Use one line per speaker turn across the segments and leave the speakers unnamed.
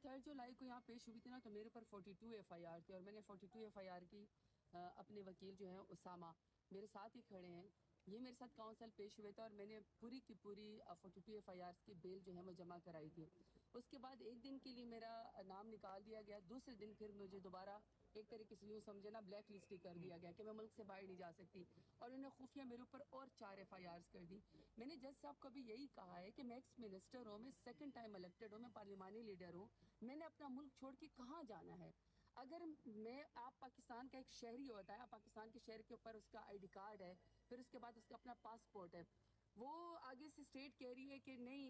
3 जुलाई को यहाँ पेश हुई थी ना, तो मेरे ऊपर 42 एफआईआर थी और मैंने 42 एफआईआर की अपने वकील जो हैं उसामा मेरे साथ ही खड़े हैं, ये मेरे साथ काउंसिल पेश हुए थे और मैंने पूरी की पूरी 42 एफआईआर की बेल जो है वो जमा कराई थी। उसके बाद एक दिन के लिए मेरा नाम निकाल दिया गया, दूसरे दिन फिर मुझे दोबारा एक तरीके से यूँ समझे ना ब्लैक लिस्ट ही कर दिया गया कि मैं मुल्क से बाहर नहीं जा सकती और उन्होंने खुफिया मेरे ऊपर और 4 एफआईआर कर दी। मैंने जज साहब को भी यही कहा है कि मैं एक्स मिनिस्टर हूँ, मैं सेकंड टाइम इलेक्टेड हूँ, मैं पार्लिमानी लीडर हूँ, मैंने अपना मुल्क छोड़ के कहाँ जाना है। अगर आप पाकिस्तान का एक शहरी होता है, आप पाकिस्तान के शहर के ऊपर उसका आईडी कार्ड है, फिर उसके बाद उसका अपना पासपोर्ट है, वो आगे से स्टेट कह रही है कि नहीं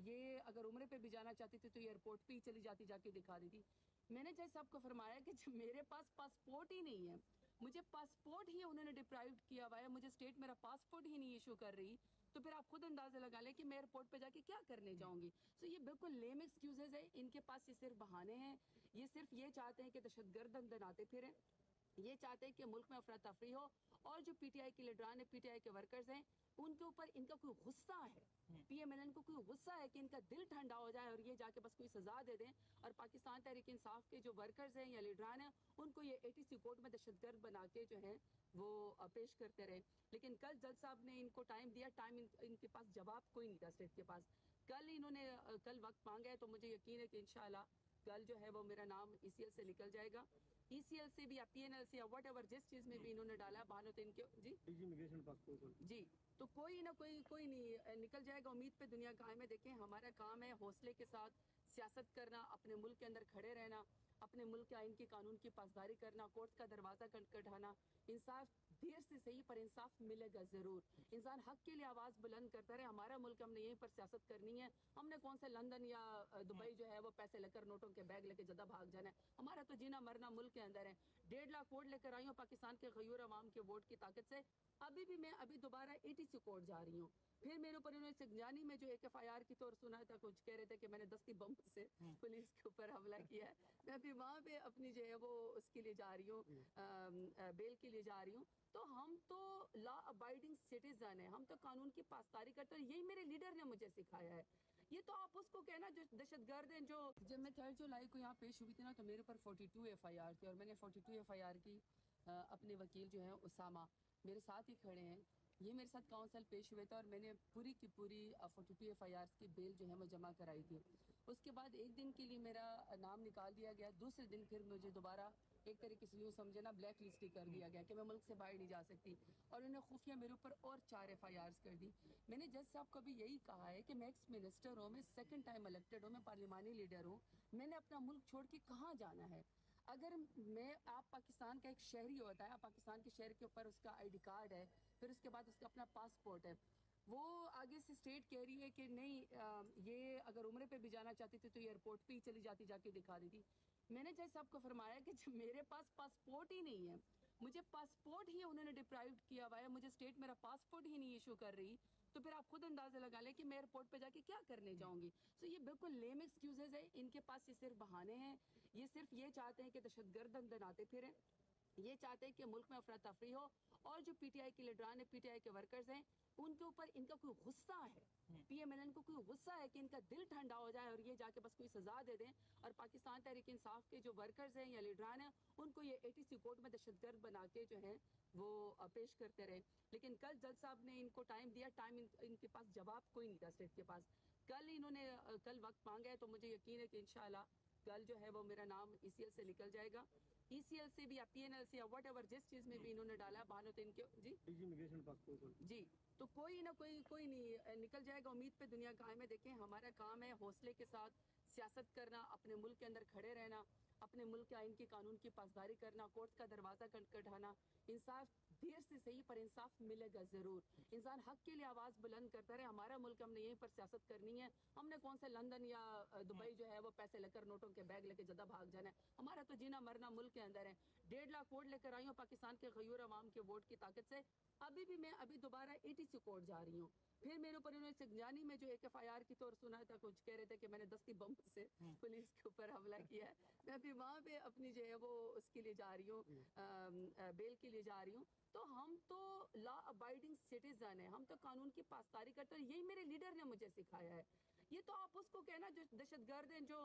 ये अगर उम्रे पे भी जाना चाहती थी तो एयरपोर्ट पे ही चली जाती, जाके दिखा देती। मैंने जज साहब को फरमाया कि जब मेरे पास पासपोर्ट ही नहीं है, मुझे पासपोर्ट ही उन्होंने डिप्राइव किया हुआ है, मुझे स्टेट मेरा पासपोर्ट ही नहीं इशू कर रही, तो फिर आप खुद अंदाजा लगा लें कि मैं एयरपोर्ट पे जाके क्या करने जाऊंगी। सो ये बिल्कुल लेम एक्सक्यूजेज है, इनके पास ये सिर्फ बहाने हैं, ये सिर्फ ये चाहते हैं कि दहशतगर्द अंदर आते फिरें, ये चाहते हैं कि मुल्क में अफरा तफरी हो और जो पीटीआई के लीडरान है, पीटीआई के वर्कर्स हैं, उनके ऊपर इनका कोई गुस्सा है, पीएमएलएन को कोई गुस्सा है कि इनका दिल ठंडा हो जाए और ये जाके बस कोई सजा दे दें और पाकिस्तान तहरीक इंसाफ के जो वर्कर्स हैं या लीडरान हैं उनको ये एटीसी कोर्ट में दहशतगर्द बना के जो है वो पेश करते रहे। लेकिन कल जज साहब ने इनको टाइम दिया, इनके पास जवाब कोई नहीं था स्टेट के पास। कल इन्होंने कल वक्त मांगा है, तो मुझे यकीन है कि इंशाल्लाह कल जो है वो मेरा नाम ईसीएल से निकल जाएगा, ईसीएल से भी या पीएनएल से या वट एवर जिस चीज में भी इन्होंने डाला बहानों तो इनके जी
इमिग्रेशन पासपोर्ट
जी, तो कोई ना कोई नहीं निकल जाएगा। उम्मीद पे दुनिया कायम है। देखें, हमारा काम है हौसले के साथ सियासत करना, अपने मुल्क के अंदर खड़े रहना, अपने मुल्क के आइन की कानून की पासदारी करना, कोर्ट का दरवाजा खटखटाना। इंसाफ देर से सही पर इंसाफ मिलेगा जरूर। इंसान हक के लिए आवाज बुलंद करता रहे। हमारा मुल्क, हमने यहीं पर सियासत करनी है। हमने कौन से लंदन या दुबई जो है वो पैसे लेकर नोटों के बैग लेकर जदा भाग जाना है। हमारा तो जीना मरना मुल्क के अंदर है। 1.5 लाख वोट लेकर आई हूँ पाकिस्तान के गयूर अवाम के वोट की ताकत से। अभी दोबारा एटीसी कोर्ट जा रही हूँ। फिर मेरे ऊपर उन्होंने सिंगजानी में जो एक एफआईआर की तौर सुना था, कुछ कह रहे थे कि मैंने दस्ती बम से पुलिस के ऊपर हमला किया है। मैं अभी वहां पे अपनी जो है वो उसके लिए जा रही हूँ, बेल के लिए जा रही हूँ। तो हम तो लॉ अबाइडिंग सिटीजन है, हम तो कानून की पासदारी करते हैं। यही मेरे लीडर ने मुझे सिखाया है। ये तो आप उसको कहना जो दहशतगर्द हैं। जो जब मैं 3 जुलाई को यहाँ पेश हुई थी ना, तो मेरे ऊपर 42 एफआईआर थी और मैंने 42 एफआईआर की अपने वकील जो हैं उसामा मेरे साथ ही खड़े हैं, ये मेरे साथ काउंसिल पेश हुए थे और मैंने पूरी की पूरी 42 एफआईआर की बेल जो है वो जमा कराई थी। उसके बाद एक दिन के लिए मेरा नाम निकाल दिया गया, दूसरे दिन फिर मुझे दोबारा एक तरीके से यूँ समझे ना ब्लैक लिस्ट ही कर दिया गया कि मैं मुल्क से बाहर नहीं जा सकती और उन्होंने खुफिया मेरे ऊपर और 4 एफआईआर कर दी। मैंने जज साहब को भी यही कहा है कि मैं एक्स मिनिस्टर हूँ, मैं सेकंड टाइम इलेक्टेड हूँ, मैं पार्लिमानी लीडर हूँ, मैंने अपना मुल्क छोड़ के कहाँ जाना है। अगर आप पाकिस्तान का एक शहरी होता है, आप पाकिस्तान के शहर के ऊपर उसका आईडी कार्ड है, फिर उसके बाद उसका अपना पासपोर्ट है, वो आगे से स्टेट कह रही है कि नहीं ये अगर उम्रे पे भी जाना चाहती थी तो एयरपोर्ट पे ही चली जाती, जाके दिखा देती। मैंने जज साहब को फरमाया कि जब मेरे पास पासपोर्ट ही नहीं है, मुझे पासपोर्ट ही उन्होंने डिप्राइव किया हुआ है, मुझे स्टेट मेरा पासपोर्ट ही नहीं इशू कर रही, तो फिर आप खुद अंदाजा लगा लें कि मैं एयरपोर्ट पे जाके क्या करने जाऊंगी। सो ये बिल्कुल लेम एक्सक्यूजेज है, इनके पास ये सिर्फ बहाने हैं, ये सिर्फ ये चाहते हैं कि दहशतगर्द अंदर आते फिरें, ये चाहते हैं कि मुल्क में अफरा तफरी हो और जो पीटीआई के लीडरान है, पीटीआई के वर्कर्स हैं, उनके ऊपर इनका कोई गुस्सा है, पीएमएलएन को कोई गुस्सा है कि इनका दिल ठंडा हो जाए और ये जाके बस कोई सजा दे दें और पाकिस्तान तहरीक इंसाफ के जो वर्कर्स हैं या लीडरान हैं उनको ये एटीसी कोर्ट में दहशतगर्द बना के जो है वो पेश करते रहे। लेकिन कल जज साहब ने इनको टाइम दिया, इनके पास जवाब कोई नहीं था स्टेट के पास। कल इन्होंने कल वक्त मांगा है, तो मुझे यकीन है कि इंशाल्लाह कल जो है वो मेरा नाम ईसीएल से निकल जाएगा, ईसीएल से भी या पीएनएल से या वट एवर जिस चीज में भी इन्होंने डाला बहानों तो इनके जी
इमिग्रेशन पासपोर्ट
जी, तो कोई ना कोई नहीं निकल जाएगा। उम्मीद पे दुनिया कायम है। देखें, हमारा काम है हौसले के साथ सियासत करना, अपने मुल्क के अंदर खड़े रहना, अपने मुल्क के आइन की कानून की पासदारी करना, कोर्ट का दरवाजा खटखटाना। इंसाफ देर से सही पर इंसाफ मिलेगा जरूर। इंसान हक के लिए आवाज बुलंद करता रहे। हमारा मुल्क, हमने यहीं पर सियासत करनी है। हमने कौन से लंदन या दुबई जो है वो पैसे लेकर नोटों के बैग लेकर जदा भाग जाना है। हमारा तो जीना मरना मुल्क के अंदर है। 1.5 लाख वोट लेकर आई हूँ पाकिस्तान के गयूर अवाम के वोट की ताकत से। अभी दोबारा एटीसी कोर्ट जा रही हूँ। फिर मेरे ऊपर उन्होंने सिंगजानी में जो एक एफआईआर की तौर सुना था, कुछ कह रहे थे कि मैंने दस्ती बम से पुलिस के ऊपर हमला किया है। मैं अभी वहां पे अपनी जो है वो उसके लिए जा रही हूँ, बेल के लिए जा रही हूँ। तो हम तो लॉ अबाइडिंग सिटीजन है, हम तो कानून की पासदारी करते हैं। यही मेरे लीडर ने मुझे सिखाया है। ये तो आप उसको कहना जो दहशतगर्द हैं, जो